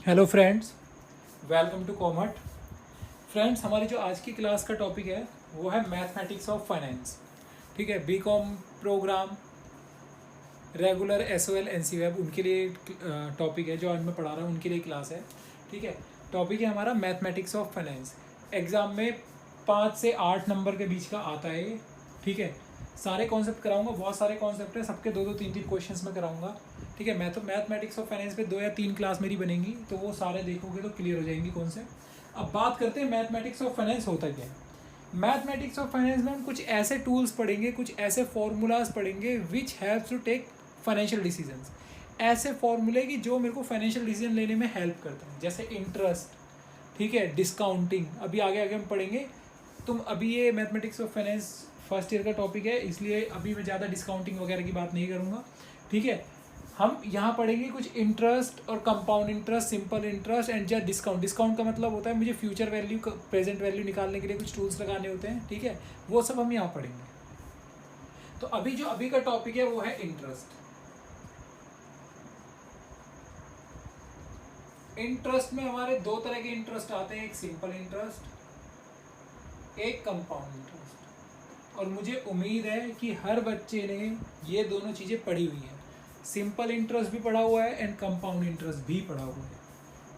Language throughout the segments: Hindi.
हेलो फ्रेंड्स, वेलकम टू कॉमर्ट। फ्रेंड्स, हमारी जो आज की क्लास का टॉपिक है वो है मैथमेटिक्स ऑफ फाइनेंस। ठीक है, BCom programme, regular SOL NCWEB उनके लिए टॉपिक है। जो आज मैं पढ़ा रहा हूँ उनके लिए क्लास है। ठीक है, टॉपिक है हमारा मैथमेटिक्स ऑफ फाइनेंस। एग्ज़ाम में 5 से 8 नंबर के बीच का आता है ये। ठीक है, सारे कॉन्सेप्ट कराऊंगा, बहुत सारे कॉन्सेप्ट है, सबके दो दो तीन तीन क्वेश्चंस में कराऊंगा। ठीक है, मैं तो मैथमेटिक्स ऑफ फाइनेंस पे 2 या 3 क्लास मेरी बनेंगी, तो वो सारे देखोगे तो क्लियर हो जाएंगी कॉन्सेप्ट। अब बात करते हैं मैथमेटिक्स ऑफ फाइनेंस होता क्या है। मैथमेटिक्स ऑफ फाइनेंस में हम कुछ ऐसे टूल्स पढ़ेंगे, कुछ ऐसे फॉर्मूलाज पढ़ेंगे which helps to take financial decisions. ऐसे फॉर्मूले की जो मेरे को फाइनेंशियल डिसीजन लेने में हेल्प करते हैं, जैसे इंटरेस्ट, ठीक है, डिस्काउंटिंग, अभी आगे आगे हम पढ़ेंगे। तुम अभी ये mathematics of finance first year का टॉपिक है, इसलिए अभी मैं ज़्यादा डिस्काउंटिंग वगैरह की बात नहीं करूँगा। ठीक है, हम यहाँ पढ़ेंगे कुछ इंटरेस्ट और compound interest, simple interest and या डिस्काउंट। डिस्काउंट का मतलब होता है मुझे फ्यूचर वैल्यू, प्रेजेंट वैल्यू निकालने के लिए कुछ टूल्स लगाने होते हैं। ठीक है, वो सब हम यहाँ पढ़ेंगे। तो अभी जो अभी का टॉपिक है वो है इंटरेस्ट। इंटरेस्ट में हमारे दो तरह के इंटरेस्ट आते हैं, एक सिंपल इंटरेस्ट, एक कंपाउंड इंटरेस्ट। और मुझे उम्मीद है कि हर बच्चे ने ये दोनों चीज़ें पढ़ी हुई हैं। सिंपल इंटरेस्ट भी पढ़ा हुआ है एंड कंपाउंड इंटरेस्ट भी पढ़ा हुआ है।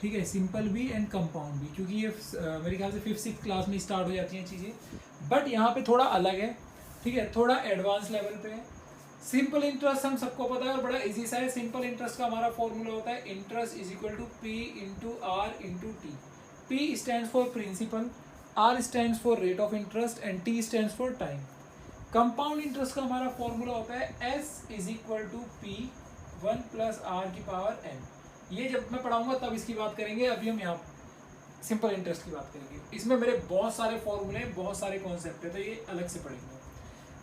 ठीक है, सिंपल भी एंड कंपाउंड भी, क्योंकि ये मेरे ख्याल से 5th-6th क्लास में स्टार्ट हो जाती हैं चीज़ें, बट यहाँ पे थोड़ा अलग है। ठीक है, थोड़ा एडवांस लेवल पे है। सिंपल इंटरेस्ट हम सबको पता है और बड़ा इजी सा है। सिंपल इंटरेस्ट का हमारा फॉर्मूला होता है interest is equal to P into R into T. P stand for principal, R stand for rate of interest and T stand for time. Compound interest का हमारा फॉर्मूला होता है S is equal to P 1 plus R की पावर एन। ये जब मैं पढ़ाऊंगा तब इसकी बात करेंगे, अभी हम यहाँ सिंपल इंटरेस्ट की बात करेंगे। इसमें मेरे बहुत सारे फॉर्मूले, बहुत सारे कॉन्सेप्ट है, तो ये अलग से पढ़ेंगे।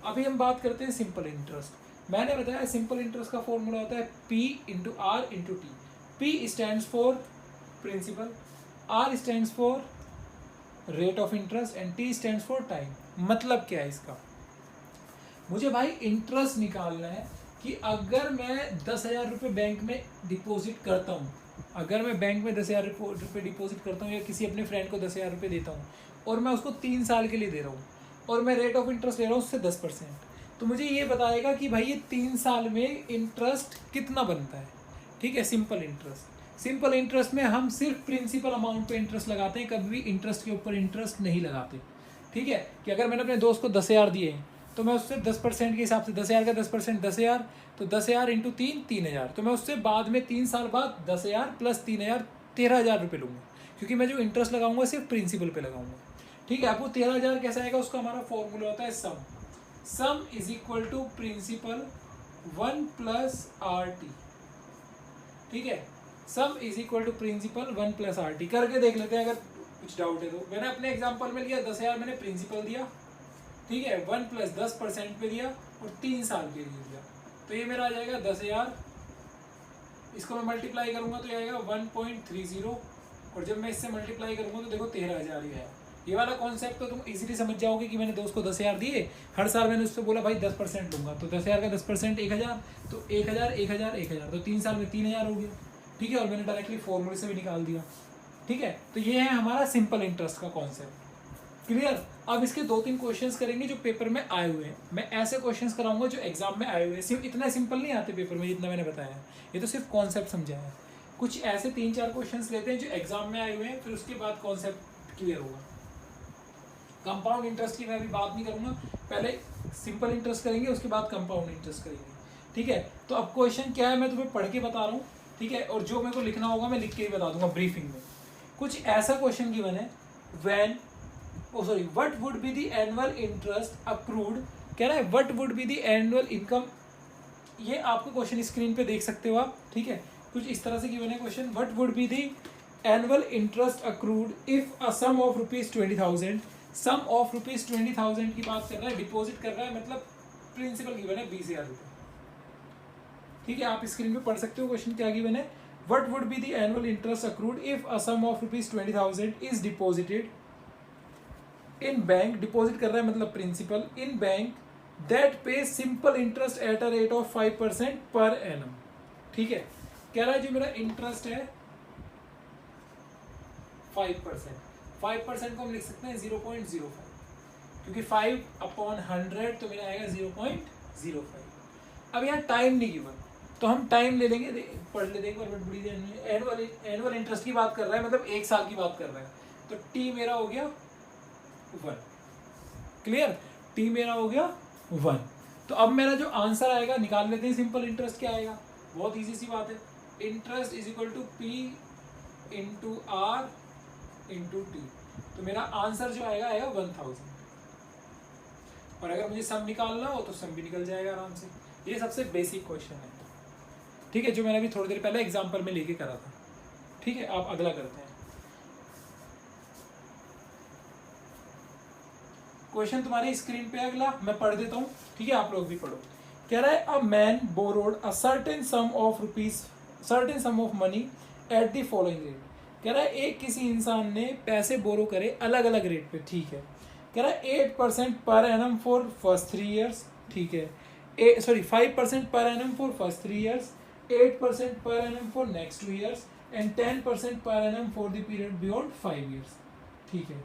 अभी हम बात करते हैं सिंपल इंटरेस्ट। मैंने बताया सिंपल इंटरेस्ट का फॉर्मूला होता है P into R into T. P stand for principal, R stand for rate of interest and T stand for time. मतलब क्या है इसका, मुझे भाई इंटरेस्ट निकालना है कि अगर मैं 10,000 रुपये बैंक में डिपॉजिट करता हूँ, अगर मैं बैंक में 10,000 रुपये डिपॉजिट करता हूँ या किसी अपने फ्रेंड को 10,000 रुपये देता हूँ और मैं उसको 3 साल के लिए दे रहा हूँ और मैं रेट ऑफ इंटरेस्ट ले रहा हूँ उससे 10%, तो मुझे ये बताएगा कि भाई ये 3 साल में इंटरेस्ट कितना बनता है। ठीक है, सिंपल इंटरेस्ट। सिंपल इंटरेस्ट में हम सिर्फ प्रिंसिपल अमाउंट पे इंटरेस्ट लगाते हैं, कभी भी इंटरेस्ट के ऊपर इंटरेस्ट नहीं लगाते। ठीक है, कि अगर मैंने अपने दोस्त को 10,000 दिए तो मैं उससे 10% के हिसाब से 10,000 का 10% 10,000, तो 10,000 इंटू 3 3,000, तो मैं उससे बाद में 3 साल बाद 10,000 प्लस 3,000 13,000 रुपये लूँगा, क्योंकि मैं जो इंटरेस्ट लगाऊंगा सिर्फ प्रिंसिपल पे लगाऊंगा। ठीक है, आपको 13,000 कैसा आएगा, उसका हमारा फॉर्मूला होता है sum. Sum is equal to principal 1 plus R T. ठीक है, sum is equal to principal 1 plus R T. करके देख लेते हैं अगर कुछ डाउट है तो। मैंने अपने एग्जाम्पल में लिया 10,000 मैंने प्रिंसिपल दिया, ठीक है, 1 प्लस 10% पे दिया और 3 साल के लिए दिया, तो ये मेरा आ जाएगा 10,000। इसको मैं मल्टीप्लाई करूंगा तो ये आएगा 1.30, और जब मैं इससे मल्टीप्लाई करूंगा तो देखो 13,000 ही आया। ये वाला कॉन्सेप्ट तो तुम इजीली समझ जाओगे कि मैंने दोस्त को 10,000 दिए, हर साल मैंने उससे बोला भाई 10% दूंगा, तो 10,000 का 10% 1,000, तो 1,000 1,000 1,000, तो 3 साल में 3,000 हो गया। ठीक है, और मैंने डायरेक्टली फॉर्मूले से भी निकाल दिया। ठीक है, तो ये है हमारा सिंपल इंटरेस्ट का कॉन्सेप्ट। क्लियर। अब इसके 2-3 क्वेश्चंस करेंगे जो पेपर में आए हुए हैं। मैं ऐसे क्वेश्चंस कराऊंगा जो एग्जाम में आए हुए हैं, सिर्फ इतना सिंपल नहीं आते पेपर में जितना मैंने बताया है, ये तो सिर्फ कॉन्सेप्ट समझाया है। कुछ ऐसे 3-4 क्वेश्चंस लेते हैं जो एग्जाम में आए हुए हैं, फिर उसके बाद कॉन्सेप्ट क्लियर होगा। कंपाउंड इंटरेस्ट की मैं अभी बात नहीं करूंगा, पहले सिंपल इंटरेस्ट करेंगे, उसके बाद कंपाउंड इंटरेस्ट करेंगे। ठीक है, तो अब क्वेश्चन क्या है मैं तुम्हें पढ़ के बता रहा हूँ। ठीक है, और जो मेरे को लिखना होगा मैं लिख के ही बता दूंगा ब्रीफिंग में। कुछ ऐसा क्वेश्चन गिवन है, what would be the annual interest accrued, कह रहा है what would be the annual income। ये आपको क्वेश्चन स्क्रीन पे देख सकते हो आप। ठीक है, कुछ इस तरह से गिवन है question, what would be the annual interest accrued if a sum of rupees 20,000, sum of rupees 20,000 की बात कर रहा है, डिपॉजिट कर रहा है, मतलब प्रिंसिपल गिवन है 20,000 रुपये। ठीक है, आप स्क्रीन पे पढ़ सकते हो क्वेश्चन क्या गिवन है, what would be the annual interest accrued if a sum of rupees 20,000 is deposited in bank, deposit कर रहा है मतलब प्रिंसिपल, इन बैंक दैट पे simple interest eight a rate of 5% per annum. ठीक है, कह रहा है जो मेरा इंटरेस्ट है 5%। 5% को हम लिख सकते हैं 0.05, क्योंकि 5/100 तो मेरा आएगा 0.05। अब यहाँ टाइम नहीं गिवन, तो हम टाइम ले लेंगे, पढ़ लेते हैं बड़ी एनुअल इंटरेस्ट की बात कर रहा है, मतलब 1 साल की बात कर रहा है, तो टी मेरा हो गया 1। क्लियर, टी मेरा हो गया 1। तो अब मेरा जो आंसर आएगा निकाल लेते हैं, सिंपल इंटरेस्ट क्या आएगा, बहुत इजी सी बात है, interest is equal to P into R into T. तो मेरा आंसर जो आएगा 1000। और अगर मुझे सम निकालना हो तो सम भी निकल जाएगा आराम से। ये सबसे बेसिक क्वेश्चन है, ठीक है, जो मैंने अभी थोड़ी देर पहले एग्जाम्पल में लेके करा था। ठीक है, आप अगला करते हैं। क्वेश्चन तुम्हारी स्क्रीन पे अगला मैं पढ़ देता हूँ, ठीक है, आप लोग भी पढ़ो। कह रहा है a man borrowed a certain some of money at the following rate. कह रहा है एक किसी इंसान ने पैसे बोरो करे अलग अलग रेट पे, ठीक है। कह रहा है 8% per annum for first 3 years, ठीक है, 5% per annum for first 3 years, 8% per annum for next 2 years and 10% per annum for the period beyond 5 years. ठीक है,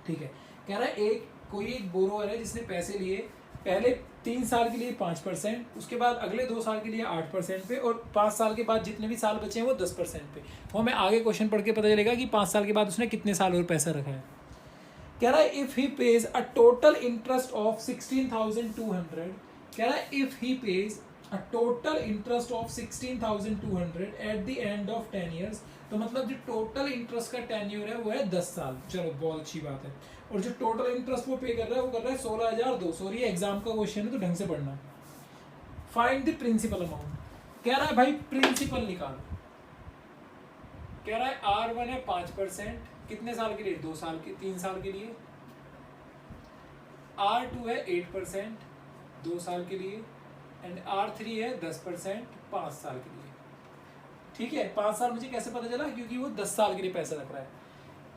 ठीक है। कह रहा है कोई एक बोरोवर है जिसने पैसे लिए पहले 3 साल के लिए 5%, उसके बाद अगले 2 साल के लिए 8% पे, और 5 साल के बाद जितने भी साल बचे हैं वो 10% पे। वो हमें आगे क्वेश्चन पढ़ के पता चलेगा कि 5 साल के बाद उसने कितने साल और पैसा रखा है। कह रहा है if he page a total interest of 16,200, कह रहा है if he page a total interest of 16,200 at the end of 10 years, तो मतलब जो टोटल इंटरेस्ट का टेन्योर है वो है 10 साल। चलो बहुत अच्छी बात है। और जो टोटल इंटरेस्ट वो पे कर रहा है वो कर रहा है 16,200। और ये एग्जाम का क्वेश्चन है तो ढंग से पढ़ना। Find the principal amount. कह रहा है भाई प्रिंसिपल निकालो। कह रहा है R1 है 5%, कितने साल के लिए, 2 साल के 3 साल के लिए। R2 है 8%, 2 साल के लिए। एंड R3 है 10%, 5 साल के लिए। ठीक है, 5 साल मुझे कैसे पता चला, क्योंकि वो 10 साल के लिए पैसा रख रहा है।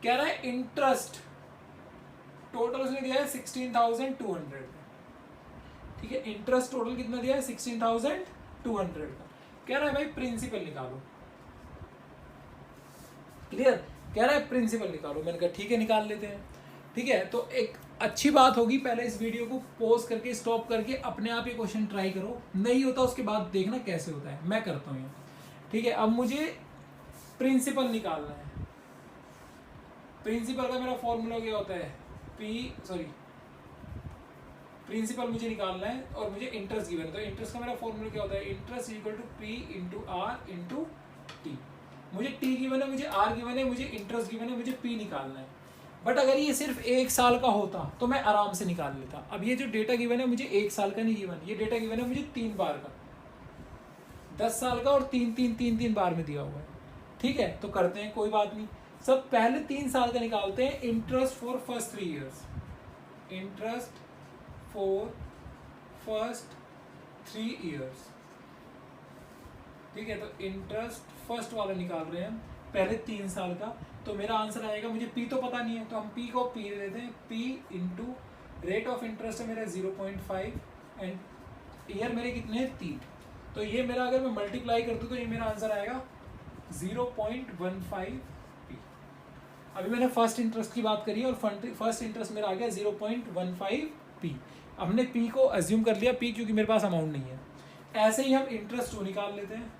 कह रहा है इंटरेस्ट टोटल उसने दिया है 16,200। ठीक है, इंटरेस्ट टोटल कितना दिया है, 16,200 का। कह रहा है भाई प्रिंसिपल निकालो। क्लियर, कह रहा है प्रिंसिपल निकालो। मैंने कहा ठीक है निकाल लेते हैं। ठीक है, तो एक अच्छी बात होगी, पहले इस वीडियो को पॉज करके स्टॉप करके अपने आप ये क्वेश्चन ट्राई करो, नहीं होता उसके बाद देखना कैसे होता है। मैं करता हूँ। ठीक है, अब मुझे प्रिंसिपल निकालना है। प्रिंसिपल का मेरा फॉर्मूला क्या होता है, प्रिंसिपल मुझे निकालना है और मुझे इंटरेस्ट गिवन है। तो इंटरेस्ट का मेरा फॉर्मूला क्या होता है, interest equal to P into R into T. मुझे टी गिवन है, मुझे आर गिवन है, मुझे इंटरेस्ट गिवन है, मुझे पी निकालना है। बट अगर ये सिर्फ 1 साल का होता तो मैं आराम से निकाल लेता। अब ये जो डेटा गिवन है मुझे 1 साल का नहीं गिवन, ये डेटा गिवन है मुझे 3 बार का, 10 साल का, और 3 बार में दिया हुआ है। ठीक है, तो करते हैं, कोई बात नहीं। सब पहले 3 साल का निकालते हैं। Interest for first 3 years, interest for first 3 years. ठीक है, तो इंटरेस्ट फर्स्ट वाला निकाल रहे हैं हम, पहले 3 साल का। तो मेरा आंसर आएगा, मुझे पी तो पता नहीं है तो हम पी को पी देते हैं। P into rate of interest है मेरा 0.5 एंड ईयर मेरे कितने हैं 3। तो ये मेरा अगर मैं मल्टीप्लाई कर दूँ तो ये मेरा आंसर आएगा 0.15 पी। अभी मैंने फर्स्ट इंटरेस्ट की बात करी है और फर्स्ट इंटरेस्ट मेरा आ गया 0.15 पी। हमने पी को अज्यूम कर लिया, पी क्योंकि मेरे पास अमाउंट नहीं है। ऐसे ही हम इंटरेस्ट 2 निकाल लेते हैं।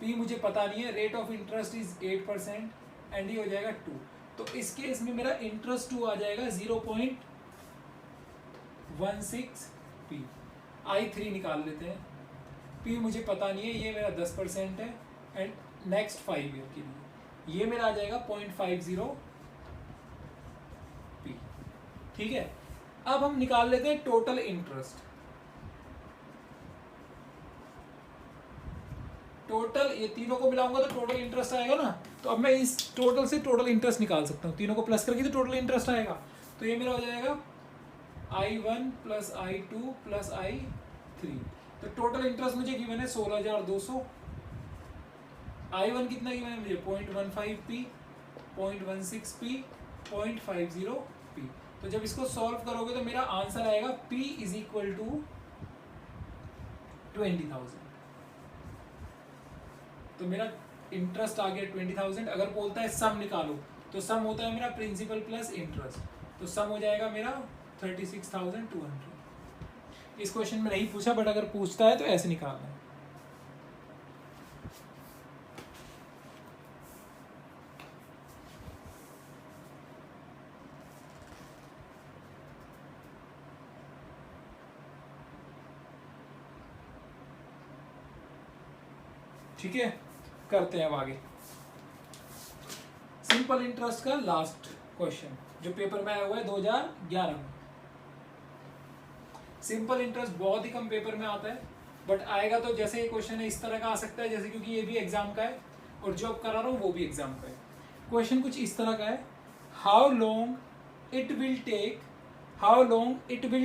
पी मुझे पता नहीं है, rate of interest is 8% and ये हो जाएगा 2। तो इस केस में मेरा इंटरेस्ट 2 आ जाएगा 0.16 पी। I3 निकाल लेते हैं। पी मुझे पता नहीं है, ये मेरा 10% है एंड नेक्स्ट 5 ईयर के लिए ये मेरा आ जाएगा 0.50 पी। ठीक है, अब हम निकाल लेते हैं टोटल इंटरेस्ट। टोटल ये तीनों को मिलाऊंगा तो टोटल इंटरेस्ट आएगा ना। तो अब मैं इस टोटल से टोटल इंटरेस्ट निकाल सकता हूँ, तीनों को प्लस करके तो टोटल इंटरेस्ट आएगा। तो ये मेरा हो जाएगा I1 plus I2 plus I3। तो टोटल इंटरेस्ट मुझे गिवन है 16,200। I1 कितना गिवन है मुझे 0.15 पी, 0.16 पी, 0.50 पी। तो जब इसको सॉल्व करोगे तो मेरा आंसर आएगा P इज इक्वल टू 20,000। तो मेरा इंटरेस्ट आ गया 20,000। अगर बोलता है सम निकालो तो सम होता है मेरा प्रिंसिपल प्लस इंटरेस्ट, तो सम हो जाएगा मेरा 36,200। इस क्वेश्चन में नहीं पूछा, बट अगर पूछता है तो ऐसे निकालना है। ठीक है, करते हैं अब आगे। सिंपल इंटरेस्ट का लास्ट क्वेश्चन जो पेपर में आया हुआ है 2011 में। सिंपल इंटरेस्ट बहुत ही कम पेपर में आता है, बट आएगा तो जैसे ये क्वेश्चन है इस तरह का आ सकता है, जैसे क्योंकि ये भी एग्जाम का है और जो अब करा रहा हूँ वो भी एग्जाम का है। क्वेश्चन कुछ इस तरह का है, how long it will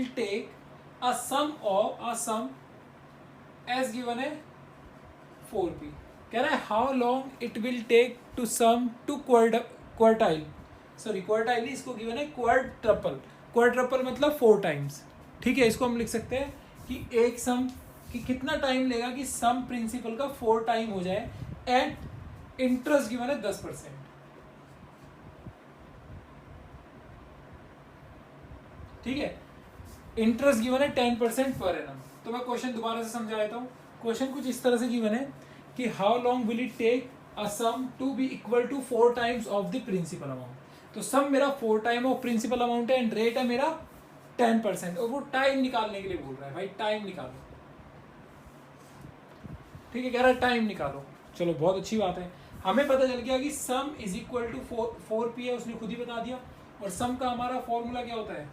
take a sum as given है 4p। कह रहा है how long it will take to sum to quartile, sorry quartile इसको गिवन है क्वाड्रपल मतलब 4 टाइम्स। ठीक है, इसको हम लिख सकते हैं कि एक सम कि कितना टाइम लेगा कि सम प्रिंसिपल का 4 टाइम हो जाए एट इंटरेस्ट गिवन है 10%। ठीक है, इंटरेस्ट गिवन है 10% पर एनम। तो मैं क्वेश्चन दोबारा से समझा देता हूँ। क्वेश्चन कुछ इस तरह से गिवन है कि how long will it take a sum to be equal to 4 times of the principal amount. तो सम मेरा 4 टाइम ऑफ प्रिंसिपल अमाउंट है एंड रेट है मेरा 10%, और वो टाइम निकालने के लिए बोल रहा है, भाई टाइम निकालो। ठीक है, कह रहा है टाइम निकालो। चलो बहुत अच्छी बात है, हमें पता चल गया कि सम इज इक्वल टू 4p है, उसने खुद ही बता दिया। और सम का हमारा फॉर्मूला क्या होता है,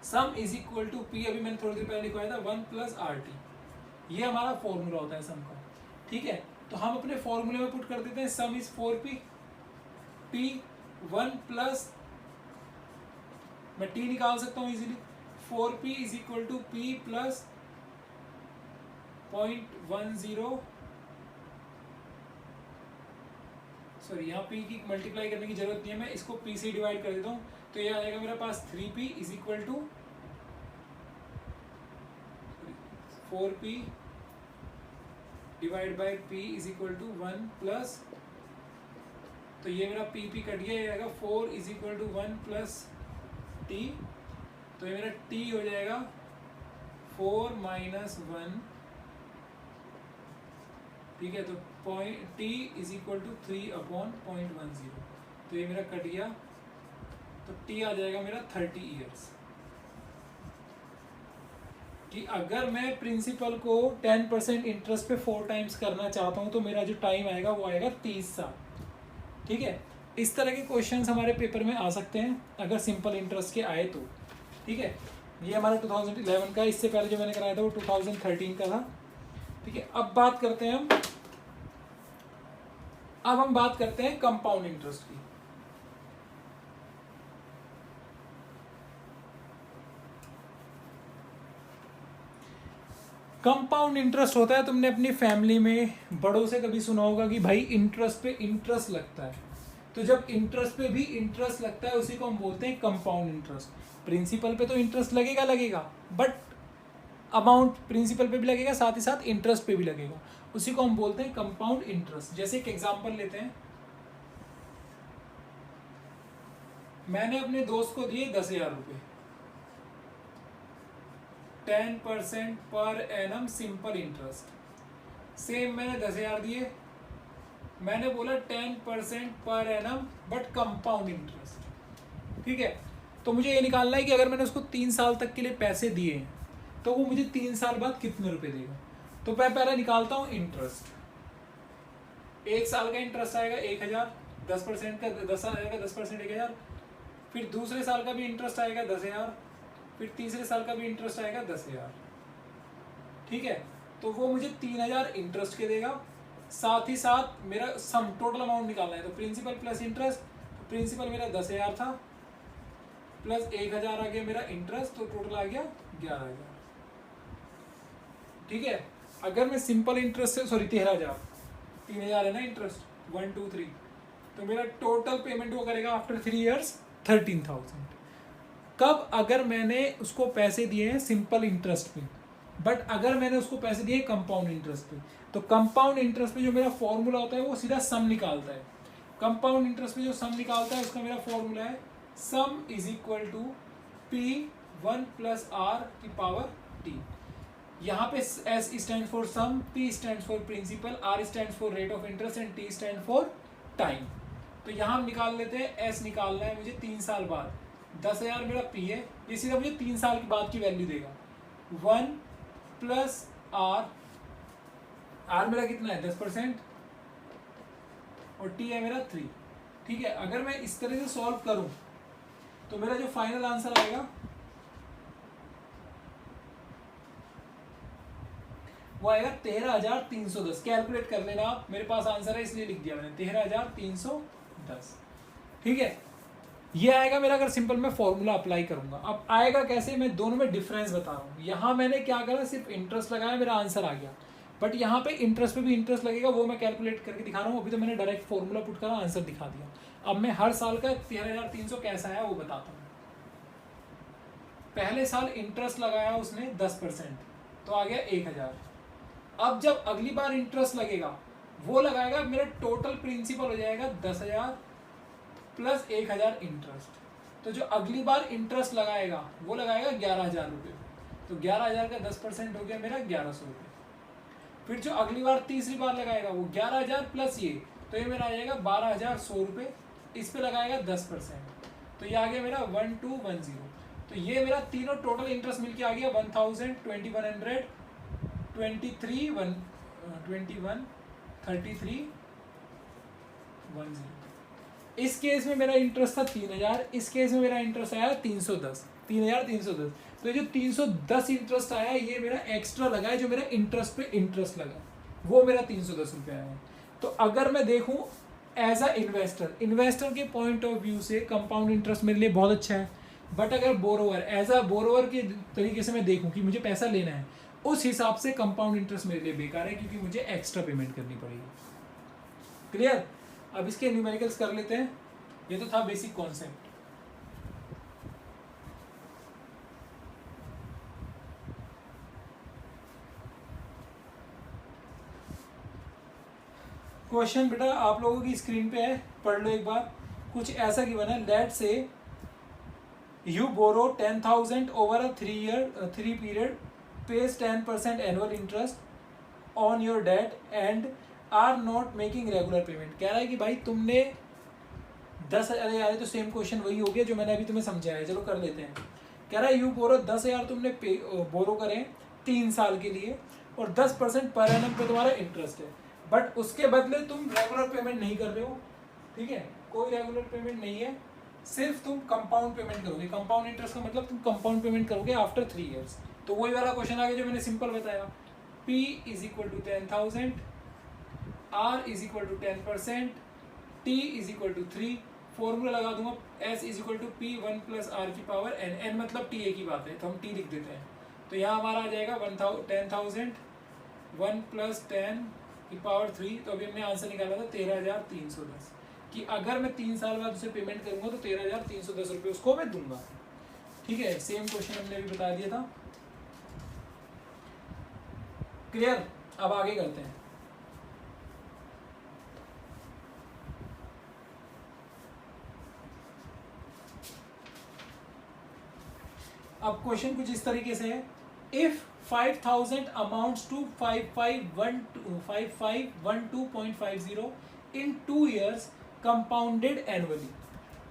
sum is equal to p, अभी मैंने थोड़ी देर पहले लिखवाया था 1 प्लस RT, ये हमारा फॉर्मूला होता है सम का। ठीक है, तो हम अपने फॉर्मूले में पुट कर देते हैं sum is 4p, p 1 plus, मैं t निकाल सकता हूँ easily, 4p is equal to p plus 0.10, sorry यहाँ p की मल्टीप्लाई करने की जरूरत नहीं है, मैं इसको p से डिवाइड कर देता हूँ। तो ये आ जाएगा मेरे पास 3p is equal to 4p divide by p is equal to 1 plus, तो ये मेरा p कट गया, ये आएगा 4 is equal to 1 plus t, तो ये मेरा t हो जाएगा 4 माइनस 1। ठीक है, तो t इज इक्वल टू 3/0.10, तो ये मेरा कट गया, तो t आ जाएगा मेरा 30 ईयर्स। कि अगर मैं प्रिंसिपल को 10% इंटरेस्ट पे 4 टाइम्स करना चाहता हूँ तो मेरा जो टाइम आएगा वो आएगा 30 साल। ठीक है, इस तरह के क्वेश्चंस हमारे पेपर में आ सकते हैं अगर सिंपल इंटरेस्ट के आए तो। ठीक है, ये हमारा 2011 का, इससे पहले जो मैंने कराया था वो 2013 का था। ठीक है, अब हम बात करते हैं कंपाउंड इंटरेस्ट की। कंपाउंड इंटरेस्ट होता है, तुमने अपनी फैमिली में बड़ों से कभी सुना होगा कि भाई इंटरेस्ट पे इंटरेस्ट लगता है। तो जब इंटरेस्ट पे भी इंटरेस्ट लगता है उसी को हम बोलते हैं कंपाउंड इंटरेस्ट। प्रिंसिपल पे तो इंटरेस्ट लगेगा, बट अमाउंट प्रिंसिपल पे भी लगेगा, साथ ही साथ इंटरेस्ट पे भी लगेगा, उसी को हम बोलते हैं कंपाउंड इंटरेस्ट। जैसे एक एग्जांपल लेते हैं, मैंने अपने दोस्त को दिए 10,000 रुपये, 10% per annum simple interest. Same मैंने 10,000 दिए, मैंने बोला 10% per annum but compound interest. ठीक है, तो मुझे ये निकालना है कि अगर मैंने उसको 3 साल तक के लिए पैसे दिए तो वो मुझे 3 साल बाद कितने रुपए देगा। तो मैं पहले निकालता हूँ इंटरेस्ट। 1 साल का इंटरेस्ट आएगा 1,000, 10% का 10 आएगा, 10% 1,000। फिर दूसरे साल का भी इंटरेस्ट आएगा 10,000, फिर तीसरे साल का भी इंटरेस्ट आएगा 10,000। ठीक है, तो वो मुझे 3,000 इंटरेस्ट के देगा, साथ ही साथ मेरा सम टोटल अमाउंट निकालना है। तो प्रिंसिपल प्लस इंटरेस्ट, तो प्रिंसिपल मेरा 10,000 था प्लस 1,000 आ गया मेरा इंटरेस्ट, तो टोटल आ गया 11,000। ठीक है, अगर मैं सिंपल इंटरेस्ट से, सॉरी 13,000, 3,000 है ना इंटरेस्ट, 1 2 3, तो मेरा टोटल पेमेंट वो करेगा आफ्टर 3 ईयर्स 13,000। कब, अगर मैंने उसको पैसे दिए हैं सिंपल इंटरेस्ट पे, बट अगर मैंने उसको पैसे दिए कंपाउंड इंटरेस्ट पे, तो कंपाउंड इंटरेस्ट पे जो मेरा फॉर्मूला होता है वो सीधा सम निकालता है। कंपाउंड इंटरेस्ट पे जो सम निकालता है उसका मेरा फॉर्मूला है sum is equal to P1 plus R की पावर टी। यहाँ पे S stand for sum, P stand for principal, R stand for rate of interest and T stand for time. तो यहाँ हम निकाल लेते हैं, S निकालना है मुझे 3 साल बाद, 10,000 मेरा P है, ये सीधा मुझे 3 साल के बाद की वैल्यू देगा। 1 प्लस आर, आर मेरा कितना है 10% और T है मेरा 3। ठीक है, अगर मैं इस तरह से सॉल्व करूं तो मेरा जो फाइनल आंसर आएगा वो आएगा 13,310। कैलकुलेट कर लेना आप, मेरे पास आंसर है इसलिए लिख दिया मैंने 13,310। ठीक है, ये आएगा मेरा अगर सिंपल मैं फॉर्मूला अप्लाई करूंगा। अब आएगा कैसे, मैं दोनों में डिफरेंस बता रहा हूँ। यहाँ मैंने क्या करा, सिर्फ इंटरेस्ट लगाया, मेरा आंसर आ गया। बट यहाँ पे इंटरेस्ट पे भी इंटरेस्ट लगेगा, वो मैं कैलकुलेट करके दिखा रहा हूँ। अभी तो मैंने डायरेक्ट फॉर्मूला पुट करा, आंसर दिखा दिया। अब मैं हर साल का 13,300 कैसा आया वो बताता हूँ। पहले साल इंटरेस्ट लगाया उसने 10%, तो आ गया 1,000। अब जब अगली बार इंटरेस्ट लगेगा वो लगाएगा, मेरा टोटल प्रिंसिपल हो जाएगा 10,000 प्लस 1,000 इंटरेस्ट। तो जो अगली बार इंटरेस्ट लगाएगा वो लगाएगा 11,000 रुपये। तो 11,000 का 10% हो गया मेरा 1,100 रुपये। फिर जो अगली बार तीसरी बार लगाएगा वो 11,000 प्लस ये, तो ये मेरा आ जाएगा 12,100 रुपये। इस पे लगाएगा 10%, तो ये आ गया मेरा 1210। तो ये मेरा तीनों टोटल इंटरेस्ट मिलके आ गया 1,000, 2,100, 21, 33, 10। इस केस में मेरा इंटरेस्ट था 3,000, इस केस में मेरा इंटरेस्ट आया 310, 3,310। तो ये जो 310 इंटरेस्ट आया ये मेरा एक्स्ट्रा लगा है, जो मेरा इंटरेस्ट पे इंटरेस्ट लगा वो मेरा 310 रुपये आया है। तो अगर मैं देखूं एज अ इन्वेस्टर के पॉइंट ऑफ व्यू से कंपाउंड इंटरेस्ट मेरे लिए बहुत अच्छा है। बट अगर बोरोवर, एज अ बोरोवर के तरीके से मैं देखूं कि मुझे पैसा लेना है, उस हिसाब से कंपाउंड इंटरेस्ट मेरे लिए बेकार है, क्योंकि मुझे एक्स्ट्रा पेमेंट करनी पड़ेगी। क्लियर? अब इसके न्यूमेरिकल्स कर लेते हैं। ये तो था बेसिक कॉन्सेप्ट। क्वेश्चन बेटा आप लोगों की स्क्रीन पे है, पढ़ लो एक बार। कुछ ऐसा गिवन है, let say you borrow 10,000 over a 3 period, pays 10% annual interest on your debt and are not making regular payment. कह रहा है कि भाई तुमने 10,000, यार तो सेम क्वेश्चन वही हो गया जो मैंने अभी तुम्हें समझाया है, चलो कर लेते हैं। कह रहा है यू बोरो 10,000 तुमने बोरो करें 3 साल के लिए, और 10% पर एनम पे तुम्हारा इंटरेस्ट है, बट उसके बदले तुम रेगुलर पेमेंट नहीं कर रहे हो। ठीक है, कोई रेगुलर पेमेंट नहीं है, सिर्फ तुम कंपाउंड पेमेंट करोगे। कंपाउंड इंटरेस्ट का मतलब तुम कंपाउंड पेमेंट करोगे आफ्टर 3 ईयर्स। तो वही वाला क्वेश्चन आ गया जो मैंने सिंपल बताया, P is equal to 10,000, R is equal to 10%, T is equal to 3। Formula लगा दूंगा, S is equal to P1 plus R की पावर N, N मतलब TA की बात है तो हम T लिख देते हैं। तो यहाँ हमारा आ जाएगा 10,000, 1 प्लस 10 की पावर 3। तो अभी हमने आंसर निकाला था 13,310, कि अगर मैं 3 साल बाद उसे पेमेंट करूंगा तो 13,310 रुपये उसको मैं दूंगा। ठीक है, सेम क्वेश्चन हमने अभी बता दिया था। क्लियर? अब आगे करते हैं। अब क्वेश्चन कुछ इस तरीके से है, if 5,000 amounts to 5512.50 in 2 years compounded annually.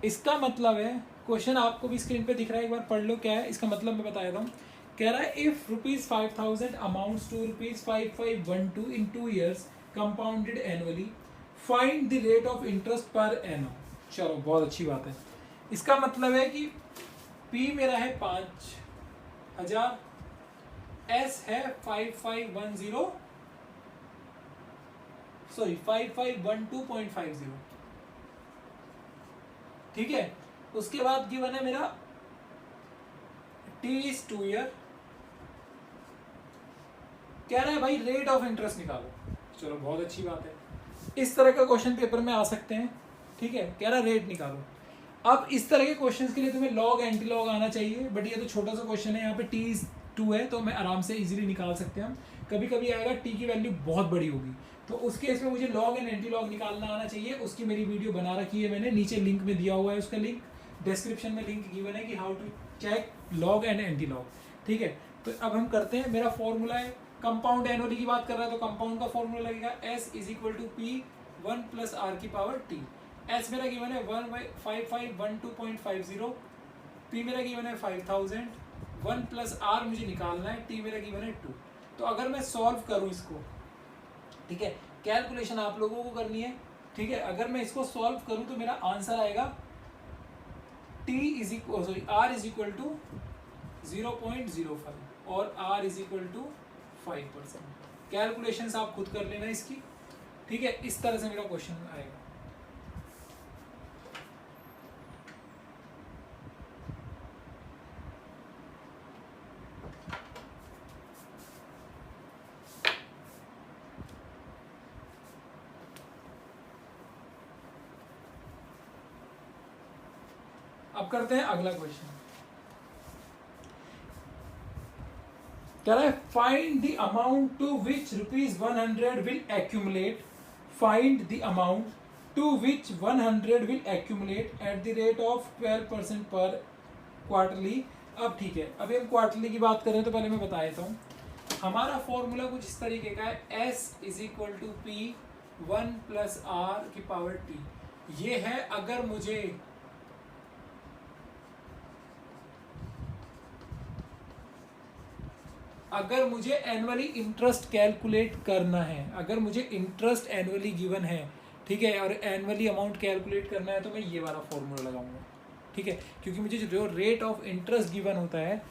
इसका मतलब है, क्वेश्चन आपको भी स्क्रीन पे दिख रहा है, एक बार पढ़ लो क्या है इसका मतलब, मैं बता देता हूँ। कह रहा है if ₹5,000 amounts to ₹5512 in 2 years compounded annually, find the rate of interest per annum. चलो बहुत अच्छी बात है। इसका मतलब है कि P मेरा है 5,000, S है 5512.50। ठीक है, उसके बाद गिवन है मेरा T इज 2 year। कह रहा है भाई रेट ऑफ इंटरेस्ट निकालो। चलो बहुत अच्छी बात है, इस तरह का क्वेश्चन पेपर में आ सकते हैं। ठीक है, कह रहा है रेट निकालो। अब इस तरह के क्वेश्चंस के लिए तुम्हें लॉग एंटी लॉग आना चाहिए, बट ये तो छोटा सा क्वेश्चन है, यहाँ पे T 2 है, तो मैं आराम से इजीली निकाल सकते हैं हम। कभी कभी आएगा टी की वैल्यू बहुत बड़ी होगी, तो उस केस में मुझे लॉग एंड एंटी लॉग निकालना आना चाहिए। उसकी मेरी वीडियो बना रखी है मैंने, नीचे लिंक में दिया हुआ है उसका लिंक, डिस्क्रिप्शन में लिंक गिवन है कि how to check log and anti log. ठीक है, तो अब हम करते हैं। मेरा फॉर्मूला है, कंपाउंड एनोली की बात कर रहा है तो कंपाउंड का फॉर्मूला लगेगा S is equal to P 1 plus R की पावर टी। एस मेरा गिवन है 15512.50, पी मेरा गिवन है 5000, 1 प्लस आर मुझे निकालना है, टी मेरा गिवन है 2। तो अगर मैं सॉल्व करूं इसको, ठीक है, कैलकुलेशन आप लोगों को करनी है। ठीक है, अगर मैं इसको सॉल्व करूं तो मेरा आंसर आएगा T is equal sorry R is equal to 0.05 और R is equal to 5%। Calculations आप खुद कर लेना इसकी। ठीक है, इस तरह से मेरा क्वेश्चन आएगा। अब करते हैं अगला क्वेश्चन। कह रहा है find the amount to which ₹100 will accumulate, find the amount to which 100 will accumulate at the rate of 12% per quarterly. अब ठीक है, अभी हम क्वार्टरली की बात करें तो पहले मैं बता देता हूँ। हमारा फॉर्मूला कुछ इस तरीके का है, S is equal to P 1 plus R की पावर टी। ये है अगर मुझे एनुअली इंटरेस्ट कैलकुलेट करना है, अगर मुझे इंटरेस्ट एनुअली गिवन है, ठीक है, और एनुअली अमाउंट कैलकुलेट करना है, तो मैं ये वाला फॉर्मूला लगाऊंगा। ठीक है, क्योंकि मुझे जो रेट ऑफ इंटरेस्ट गिवन होता है,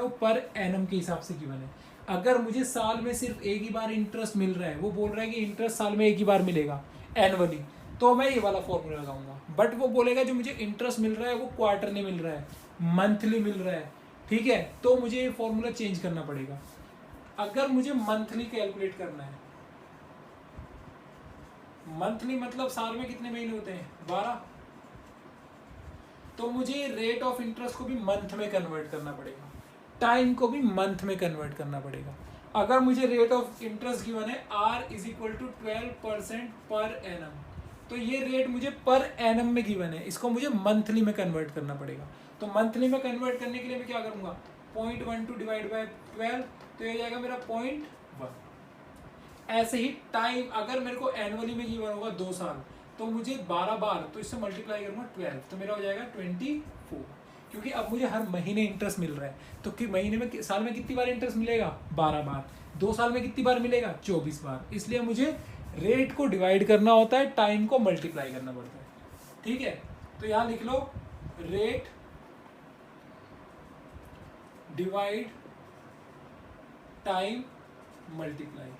वो पर एनम के हिसाब से गिवन है। अगर मुझे साल में सिर्फ एक ही बार इंटरेस्ट मिल रहा है, वो बोल रहा है कि इंटरेस्ट साल में एक ही बार मिलेगा एनुअली, तो मैं ये वाला फॉर्मूला लगाऊंगा। बट वो बोलेगा जो मुझे इंटरेस्ट मिल रहा है वो क्वार्टरली मिल रहा है, मंथली मिल रहा है, ठीक है, तो मुझे ये फॉर्मूला चेंज करना पड़ेगा। अगर मुझे मंथली कैलकुलेट करना है, मंथली मतलब साल में कितने महीने होते हैं, 12, तो मुझे रेट ऑफ इंटरेस्ट को भी मंथ में कन्वर्ट करना पड़ेगा, टाइम को भी मंथ में कन्वर्ट करना पड़ेगा। अगर मुझे रेट ऑफ इंटरेस्ट गिवन है R is equal to 12% per annum, तो ये रेट मुझे पर एनम में गिवन है, इसको मुझे मंथली में कन्वर्ट करना पड़ेगा। तो मंथली में कन्वर्ट करने के लिए मैं क्या करूंगा, 0.12 डिवाइड बाय 12, तो ये जाएगा मेरा 0.1। ऐसे ही टाइम अगर मेरे को एनुअली में गिवन होगा 2 साल, तो मुझे 12 बार, तो इससे मल्टीप्लाई करूंगा 12, तो मेरा हो जाएगा 24। क्योंकि अब मुझे हर महीने इंटरेस्ट मिल रहा है, तो कि महीने में साल में कितनी बार इंटरेस्ट मिलेगा, 12 बार। 2 साल में कितनी बार मिलेगा, 24 बार। इसलिए मुझे रेट को डिवाइड करना होता है, टाइम को मल्टीप्लाई करना पड़ता है। ठीक है, तो यहां लिख लो rate divide time multiply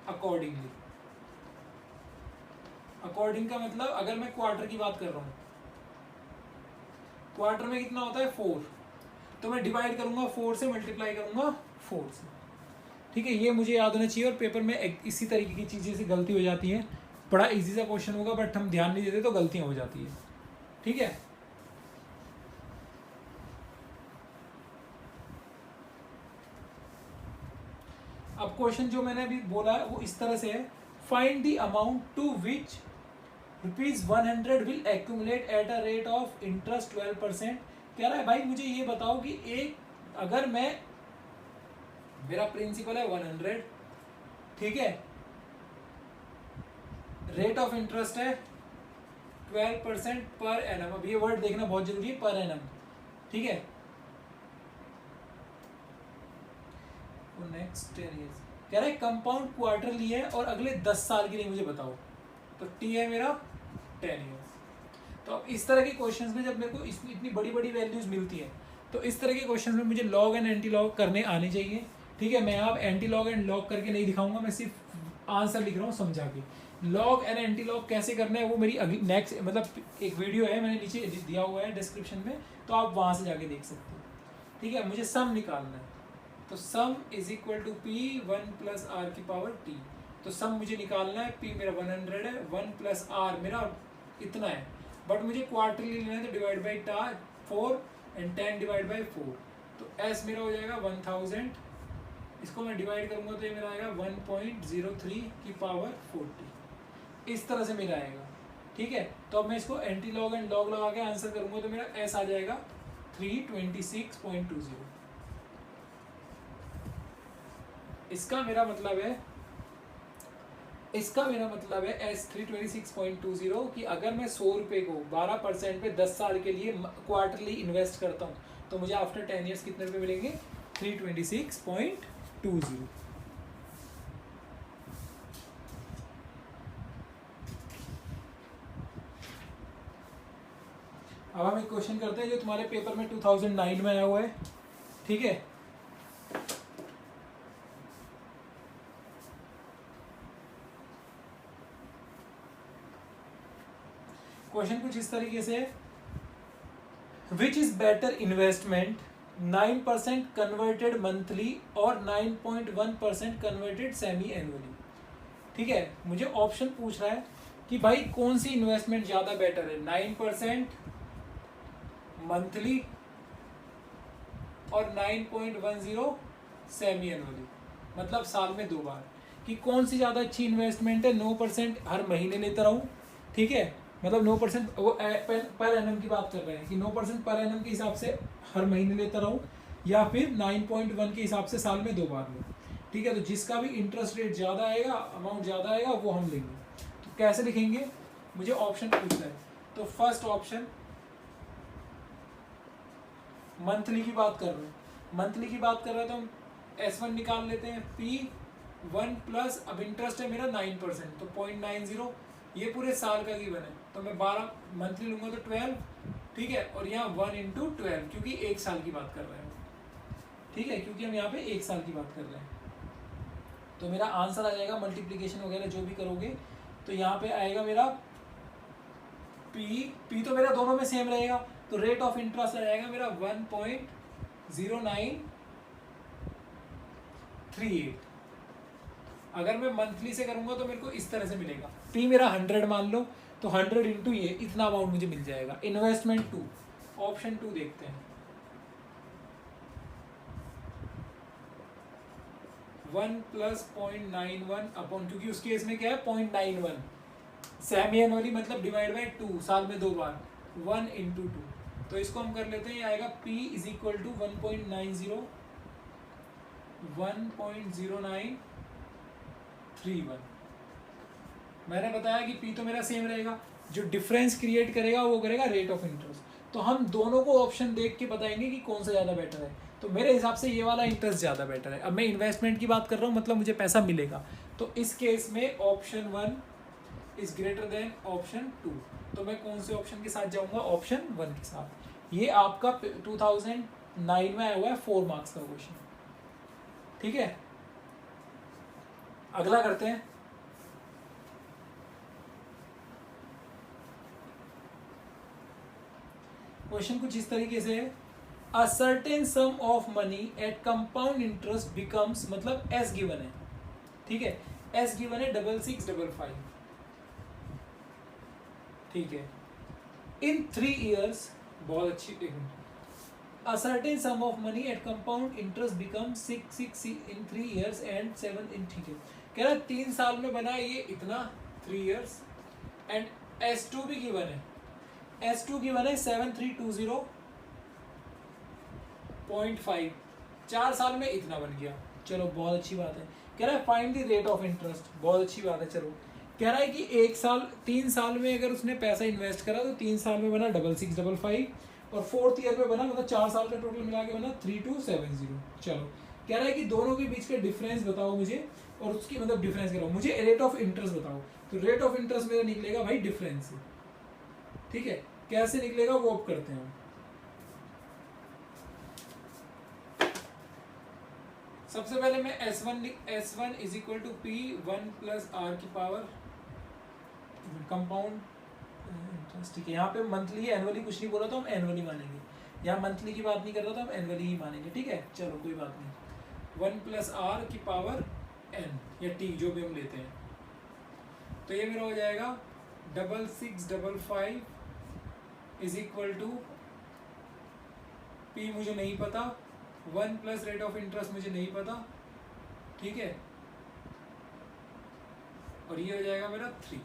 accordingly. According का मतलब अगर मैं क्वार्टर की बात कर रहा हूं, क्वार्टर में कितना होता है 4, तो मैं डिवाइड करूंगा 4 से, मल्टीप्लाई करूंगा 4 से। ठीक है, ये मुझे याद होना चाहिए। और पेपर में इसी तरीके की चीजें से गलती हो जाती है। बड़ा इजी सा क्वेश्चन होगा बट हम ध्यान नहीं देते तो गलतियां हो जाती है। ठीक है, अब क्वेश्चन जो मैंने अभी बोला है वो इस तरह से है, find the amount to which ₹100 will accumulate at a rate of interest 12%। कह रहा है भाई मुझे ये बताओ कि एक अगर मेरा प्रिंसिपल है 100, ठीक है, रेट ऑफ इंटरेस्ट है 12% पर एनम। अब ये वर्ड देखना बहुत जरूरी है, पर एनम। ठीक है, नेक्स्ट 10 ईयर्स कह रहा है कंपाउंड क्वार्टरली है और अगले 10 साल के लिए मुझे बताओ, तो टी है मेरा 10 ईयर्स। तो अब इस तरह के क्वेश्चंस में जब मेरे को इतनी बड़ी बड़ी वैल्यूज मिलती है, तो इस तरह के क्वेश्चंस में मुझे लॉग एंड एंटी लॉग करने आने चाहिए। ठीक है, मैं यहाँ एंटी लॉग एंड लॉग करके नहीं दिखाऊंगा, मैं सिर्फ आंसर लिख रहा हूँ समझा के। लॉग एंड एंटी लॉग कैसे करना है वो मेरी अगली नेक्स्ट मतलब एक वीडियो है, मैंने नीचे दिया हुआ है डिस्क्रिप्शन में, तो आप वहाँ से जाके देख सकते हो। ठीक है, मुझे सम निकालना है, तो sum is equal to P 1 plus R की पावर टी। तो सम मुझे निकालना है, पी मेरा 100 है, 1 प्लस आर मेरा इतना है, बट मुझे क्वार्टरली लेना है, तो divide by 4, and 10 divide by 4, तो एस मेरा हो जाएगा 1000, इसको मैं डिवाइड करूंगा तो ये मेरा आएगा 1.03 की पावर 40, इस तरह से मेरा आएगा। ठीक है, तो अब मैं इसको एंटी लॉग एंड लॉग लगा के आंसर करूंगा तो मेरा एस आ जाएगा 326.20। इसका मेरा मतलब है एस 326.20 कि अगर मैं 100 रुपये को 12% पे 10 साल के लिए क्वार्टरली इन्वेस्ट करता हूँ तो मुझे आफ्टर 10 ईयर्स कितने रुपए मिलेंगे? 326.20। अब हम एक क्वेश्चन करते हैं जो तुम्हारे पेपर में 2009 में आया हुआ है। ठीक है, क्वेश्चन कुछ इस तरीके से है, which is better investment, 9% converted monthly और 9.1% कन्वर्टेड सेमी एनुअली। ठीक है, मुझे ऑप्शन पूछ रहा है कि भाई कौन सी इन्वेस्टमेंट ज्यादा बेटर है, 9% मंथली और 9.10 सेमी एनुअली, मतलब साल में 2 बार, कि कौन सी ज़्यादा अच्छी इन्वेस्टमेंट है। 9% हर महीने लेता रहूँ, ठीक है, मतलब 9% वो पर एनम की बात कर रहे हैं कि 9% पर एनम के हिसाब से हर महीने लेता रहूँ, या फिर 9.1 के हिसाब से साल में 2 बार लूँ। ठीक है, तो जिसका भी इंटरेस्ट रेट ज़्यादा आएगा, अमाउंट ज़्यादा आएगा, वो हम लेंगे। तो कैसे लिखेंगे, मुझे ऑप्शन पूछना है। तो फर्स्ट ऑप्शन मंथली की बात कर रहे हैं, मंथली की बात कर रहे हैं तो हम S1 निकाल लेते हैं, P1 प्लस, अब इंटरेस्ट है मेरा 9%, तो 0.90, ये पूरे साल का गिवन है, तो मैं 12 मंथली लूंगा तो 12। ठीक है, और यहाँ 1 × 12, क्योंकि 1 साल की बात कर रहे हैं। ठीक है, क्योंकि हम यहाँ पे 1 साल की बात कर रहे हैं, तो मेरा आंसर आ जाएगा, मल्टीप्लीकेशन वगैरह जो भी करोगे तो यहाँ पे आएगा मेरा P तो मेरा दोनों में सेम रहेगा, तो रेट ऑफ इंटरेस्ट आ जाएगा मेरा 1.0938। अगर मैं मंथली से करूंगा तो मेरे को इस तरह से मिलेगा, P मेरा 100 मान लो, तो 100 इंटू ये इतना अमाउंट मुझे मिल जाएगा। इन्वेस्टमेंट 2, ऑप्शन 2 देखते हैं, 1 प्लस 0.91 अपॉन, क्योंकि उस केस में क्या है 0.91, सेमी एनुअली मतलब डिवाइड बाई 2, साल में 2 बार, 1 × 2, तो इसको हम कर लेते हैं, ये आएगा P इज इक्वल टू 1.90 1.0931। मैंने बताया कि P तो मेरा सेम रहेगा, जो डिफरेंस क्रिएट करेगा वो करेगा रेट ऑफ इंटरेस्ट। तो हम दोनों को ऑप्शन देख के बताएंगे कि कौन सा ज़्यादा बेटर है। तो मेरे हिसाब से ये वाला इंटरेस्ट ज़्यादा बेटर है। अब मैं इन्वेस्टमेंट की बात कर रहा हूँ, मतलब मुझे पैसा मिलेगा, तो इस केस में option 1 is greater than option 2, तो मैं कौन से ऑप्शन के साथ जाऊंगा, ऑप्शन 1 के साथ। ये आपका 2009 में आया हुआ है 4 मार्क्स का क्वेश्चन। ठीक है, अगला करते हैं। क्वेश्चन कुछ इस तरीके से है, a certain some of money at compound interest becomes, मतलब एस गिवन है। ठीक है, एस गिवन है 6655। ठीक है, इन 3 years, बहुत अच्छी, a certain sum of money at compound interest becomes 6 in 3 years and 7 in, ठीक है, कह रहा है 3 साल में बना ये इतना 3 years, एंड S2 भी गिवन है, S2 गिवन है 7320.5, 4 साल में इतना बन गया। चलो बहुत अच्छी बात है। कह रहा है find the rate of interest, बहुत अच्छी बात है। चलो कह रहा है कि 3 साल में अगर उसने पैसा इन्वेस्ट करा तो 3 साल में बना 6655, और 4th ईयर में बना, मतलब 4 साल का टोटल मिला के बना 3270। चलो कह रहा है कि दोनों के बीच का डिफरेंस बताओ मुझे, और उसकी मतलब डिफरेंस कराओ मुझे, रेट ऑफ इंटरेस्ट बताओ। तो रेट ऑफ इंटरेस्ट मेरा निकलेगा भाई डिफरेंस से। ठीक है, कैसे निकलेगा वो अब करते हैं। सबसे पहले मैं S1 is equal to P1 plus R की पावर कंपाउंड इंटरेस्ट। ठीक है, यहाँ पे मंथली एनुअली कुछ नहीं बोला तो हम एनुअली मानेंगे, यहाँ मंथली की बात नहीं कर रहा तो हम एनुअली ही मानेंगे। ठीक है, चलो कोई बात नहीं, 1 प्लस R की पावर N या T, जो भी हम लेते हैं, तो ये मेरा हो जाएगा 6655 इज इक्वल टू पी मुझे नहीं पता, 1 प्लस रेट ऑफ इंटरेस्ट मुझे नहीं पता, ठीक है, और ये हो जाएगा मेरा 3।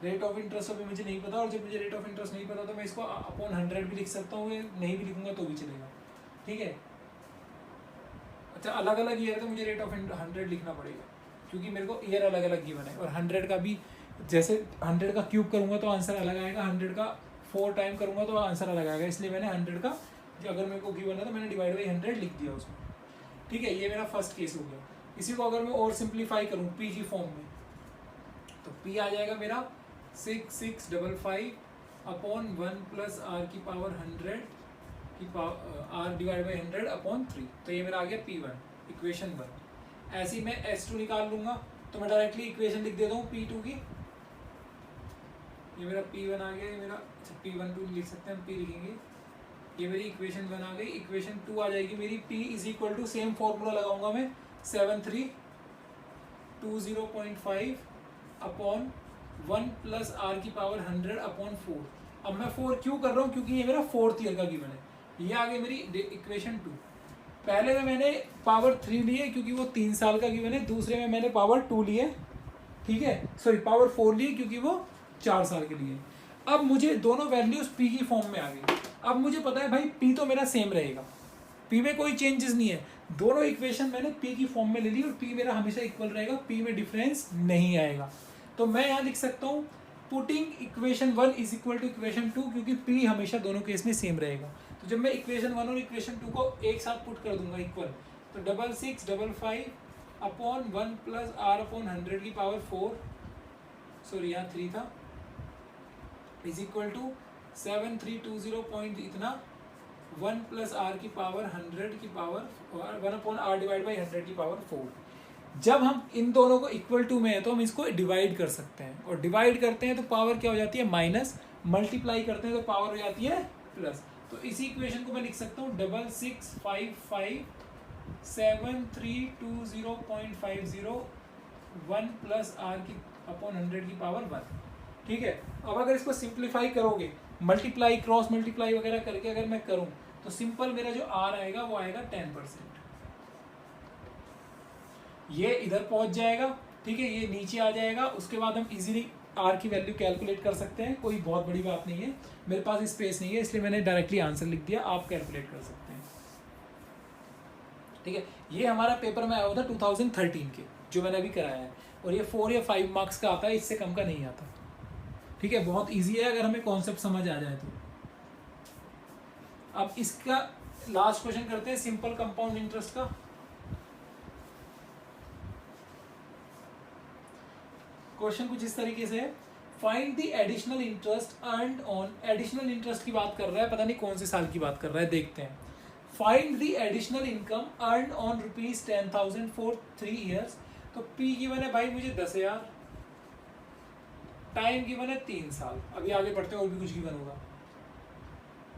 रेट ऑफ इंटरेस्ट अभी मुझे नहीं पता, और जब मुझे रेट ऑफ इंटरेस्ट नहीं पता तो मैं इसको अपॉन 100 भी लिख सकता हूँ, नहीं भी लिखूंगा तो भी चलेगा, ठीक है। अच्छा, अलग अलग ईयर तो मुझे रेट ऑफ 100 लिखना पड़ेगा, क्योंकि मेरे को ईयर अलग अलग गिवन है, और 100 का भी जैसे 100 का क्यूब करूँगा तो आंसर अलग आएगा, 100 का 4 टाइम करूँगा तो आंसर अलग आएगा, इसलिए मैंने 100 का अगर मेरे को गिवन है तो मैंने डिवाइड बाई 100 लिख दिया उसमें, ठीक है। ये मेरा फर्स्ट केस हो गया। इसी को अगर मैं और सिंप्लीफाई करूँ पी की फॉर्म में, तो पी आ जाएगा मेरा 6655 अपॉन 1 प्लस आर की पावर 100 की आर डिवाइड बाई 100 अपॉन 3, तो ये मेरा आ गया P1 इक्वेशन 1। ऐसे ही मैं S2 निकाल लूंगा, तो मैं डायरेक्टली इक्वेशन लिख देता हूँ P2 की, ये मेरा P1 आ गया, ये मेरा P1 2 लिख सकते हैं हम, P लिखेंगे, ये मेरी इक्वेशन 1 आ गई। इक्वेशन 2 आ जाएगी मेरी P is equal to, same formula लगाऊंगा मैं, 7320.5 अपॉन 1 प्लस आर की पावर 100 अपॉन 4। अब मैं 4 क्यों कर रहा हूँ, क्योंकि ये मेरा 4th ईयर का गिवन है। ये आ गई मेरी इक्वेशन 2। पहले में मैंने पावर 3 लिए क्योंकि वो 3 साल का गिवन है, दूसरे में मैंने पावर 2 लिए, ठीक है, सॉरी पावर 4 लिए क्योंकि वो 4 साल के लिए। अब मुझे दोनों वैल्यूज पी की फॉर्म में आ गई। अब मुझे पता है भाई पी तो मेरा सेम रहेगा, पी में कोई चेंजेस नहीं है, दोनों इक्वेशन मैंने पी की फॉर्म में ले ली और पी मेरा हमेशा इक्वल रहेगा, पी में डिफरेंस नहीं आएगा। तो मैं यहाँ लिख सकता हूँ putting equation 1 is equal to equation 2, क्योंकि पी हमेशा दोनों केस में सेम रहेगा। तो जब मैं इक्वेशन 1 और इक्वेशन 2 को एक साथ पुट कर दूंगा इक्वल, तो 6655 अपॉन 1 प्लस आर अपॉन 100 की पावर 4, सॉरी यहाँ 3 था, इज इक्वल टू 7320 पॉइंट इतना 1 प्लस आर की पावर 100 की power 1 upon R divide by 100 की पावर 4। जब हम इन दोनों को इक्वल टू में है तो हम इसको डिवाइड कर सकते हैं, और डिवाइड करते हैं तो पावर क्या हो जाती है माइनस, मल्टीप्लाई करते हैं तो पावर हो जाती है प्लस। तो इसी इक्वेशन को मैं लिख सकता हूँ 6655 7320.50 1 प्लस आर की अपॉन 100 की पावर 1, ठीक है। अब अगर इसको सिंप्लीफाई करोगे, मल्टीप्लाई क्रॉस मल्टीप्लाई वगैरह करके अगर मैं करूं, तो सिंपल मेरा जो आर आएगा वो आएगा 10%। ये इधर पहुंच जाएगा, ठीक है, ये नीचे आ जाएगा। उसके बाद हम इजीली आर की वैल्यू कैलकुलेट कर सकते हैं, कोई बहुत बड़ी बात नहीं है। मेरे पास स्पेस नहीं है इसलिए मैंने डायरेक्टली आंसर लिख दिया, आप कैलकुलेट कर सकते हैं, ठीक है। ये हमारा पेपर में आया हुआ था 2013 के, जो मैंने अभी कराया है, और ये 4 या 5 मार्क्स का आता है, इससे कम का नहीं आता, ठीक है। बहुत ईजी है अगर हमें कॉन्सेप्ट समझ आ जाए तो। अब इसका लास्ट क्वेश्चन करते हैं सिंपल कंपाउंड इंटरेस्ट का। क्वेश्चन कुछ इस तरीके से है, find the additional interest earned on, additional interest की बात कर रहा है, पता नहीं कौन से साल की बात कर रहा है, देखते हैं। Find the additional income earned on ₹10,000 for 3 years. तो पी गिवन है भाई मुझे 10,000, टाइम गिवन है 3 साल। अभी आगे बढ़ते हैं और भी कुछ गिवन होगा।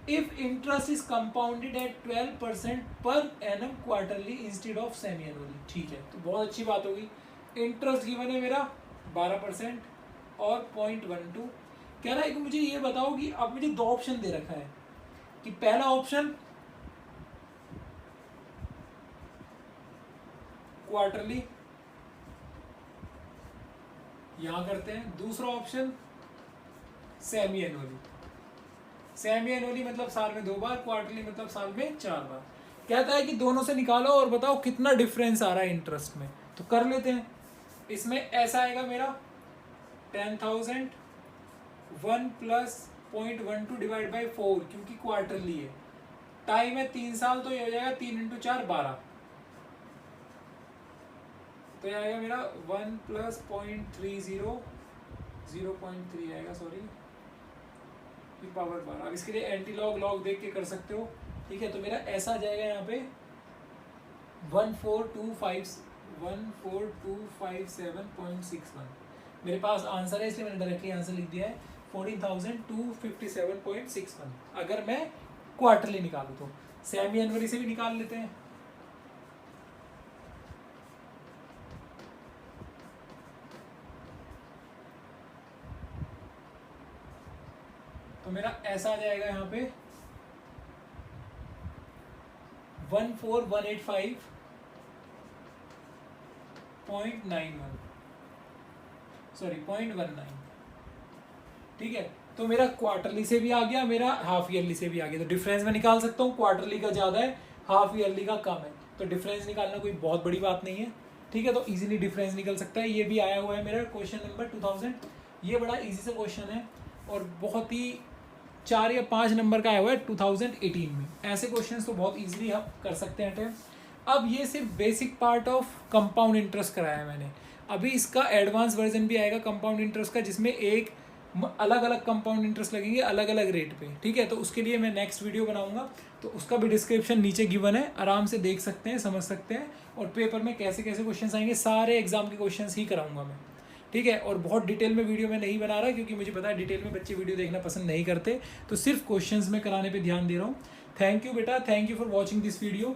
If interest is compounded at 12% per annum quarterly instead of semi annually, ठीक है, तो बहुत अच्छी बात होगी। इंटरेस्ट गिवन है मेरा 12% और 0.12। कह रहा है कि मुझे ये बताओ कि अब मुझे 2 ऑप्शन दे रखा है, कि पहला ऑप्शन क्वार्टरली, यहां करते हैं, दूसरा option semi annually. Semi annually मतलब साल में 2 बार, क्वार्टरली मतलब साल में 4 बार। कहता है कि दोनों से निकालो और बताओ कितना डिफरेंस आ रहा है इंटरेस्ट में। तो कर लेते हैं। इसमें ऐसा आएगा मेरा 10,000 1 प्लस 0.12 डिवाइड बाई 4, क्योंकि क्वार्टरली है, टाइम है 3 साल, तो ये हो जाएगा 3 × 4 12, तो ये आएगा मेरा 1 प्लस 0.30 0.3 आएगा, सॉरी, की पावर 12। अब इसके लिए एंटी लॉग लॉग देख के कर सकते हो, ठीक है। तो मेरा ऐसा आ जाएगा यहाँ पे 14,257.61। मेरे पास आंसर है इसलिए मैंने डायरेक्टली आंसर लिख दिया है 14,257.61। अगर मैं क्वार्टरली निकालूँ तो सेमी एनुअली से भी निकाल लेते हैं। तो मेरा ऐसा आ जाएगा यहाँ पे 14,185.91 सॉरी 0.19। ठीक है, तो मेरा क्वार्टरली से भी आ गया, मेरा हाफ ईयरली से भी आ गया। तो डिफरेंस मैं निकाल सकता हूँ, क्वार्टरली का ज़्यादा है, हाफ ईयरली का कम है, तो डिफरेंस निकालना कोई बहुत बड़ी बात नहीं है। ठीक है, तो इजीली डिफरेंस निकल सकता है। ये भी आया हुआ है मेरा क्वेश्चन नंबर 2000। ये बड़ा इजी सा क्वेश्चन है और बहुत ही 4 या 5 नंबर का आया हुआ है 2018 में। ऐसे क्वेश्चन तो बहुत ईजिली हम कर सकते हैं अटेम्प्ट। अब ये सिर्फ basic part of compound interest कराया है मैंने। अभी इसका एडवांस वर्जन भी आएगा कंपाउंड इंटरेस्ट का, जिसमें एक अलग अलग कंपाउंड इंटरेस्ट लगेंगे अलग अलग रेट पे। ठीक है, तो उसके लिए मैं नेक्स्ट वीडियो बनाऊंगा, तो उसका भी डिस्क्रिप्शन नीचे गिवन है, आराम से देख सकते हैं, समझ सकते हैं। और पेपर में कैसे कैसे क्वेश्चन आएंगे, सारे एग्जाम के क्वेश्चन ही कराऊंगा मैं। ठीक है, और बहुत डिटेल में वीडियो में नहीं बना रहा, क्योंकि मुझे पता है डिटेल में बच्चे वीडियो देखना पसंद नहीं करते, तो सिर्फ क्वेश्चंस में कराने पे ध्यान दे रहा हूँ। थैंक यू बेटा, thank you for watching this video.